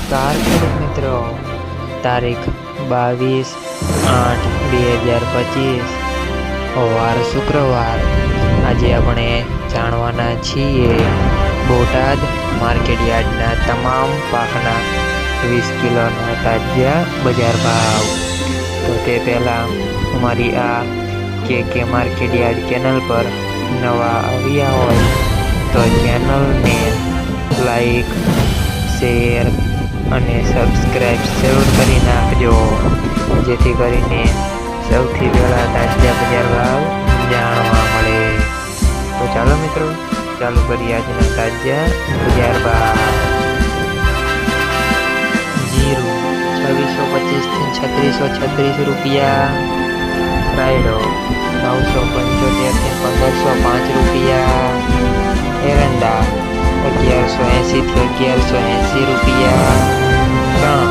નમસ્કાર ખેડૂત મિત્રો, તારીખ 22/8/2025 વાર શુક્રવાર। આજે આપણે જાણવાના છીએ બોટાદ માર્કેટયાર્ડના તમામ પાકના 20 કિલોના તાજા બજાર ભાવ। તો તે પહેલાં અમારી આ કે માર્કેટયાર્ડ ચેનલ પર નવા આવ્યા હોય તો ચેનલને લાઈક, શેર અને સબસ્ક્રાઈબ જરૂર કરી નાખજો, જેથી કરીને સૌથી પહેલાં તાજા બજાર ભાવ જાણવા મળે। તો ચાલો મિત્રો, ચાલુ કરીએ આજના તાજા બજાર ભાવ। જીરું 2625 થી 3636 રૂપિયા, રાયડો 975 થી 1505 રૂપિયા, એરંડા 1180 થી 1180 રૂપિયા, ચણા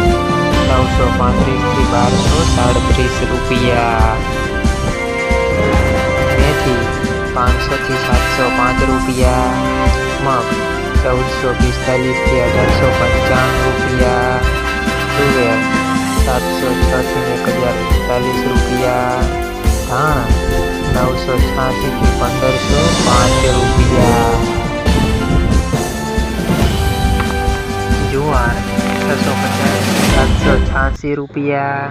935 થી 1237 રૂપિયા, મેથી 500 થી 705 રૂપિયા, મગ 1445 થી 1895 રૂપિયા, તુવેર 706 થી 1045 રૂપિયા, ધાણા 986 થી 1505 રૂપિયા, જુવાર 650 786 રૂપિયા,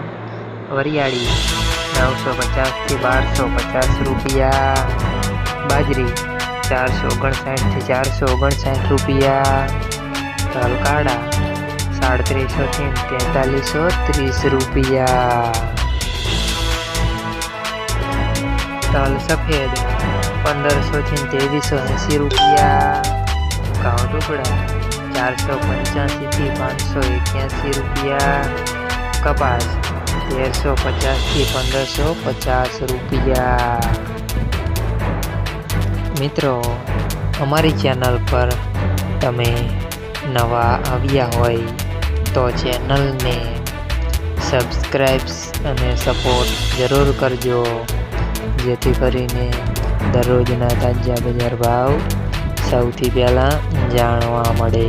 વરિયાળી 950 થી 1250 રૂપિયા, બાજરી 459 થી 459 રૂપિયા, તલ કાળા 3700 થી 4330 રૂપિયા, તલ સફેદ 1500 થી 2380 રૂપિયા, ઘઉં ટુકડા 485 થી 581 રૂપિયા, કપાસ 1350 થી 1550 રૂપિયા। મિત્રો, અમારી ચેનલ પર તમે નવા આવ્યા હોય તો ચેનલને સબસ્ક્રાઈબ અને સપોર્ટ જરૂર કરજો, જેથી કરીને દરરોજના તાજા બજાર ભાવ સૌથી પહેલાં જાણવા મળે।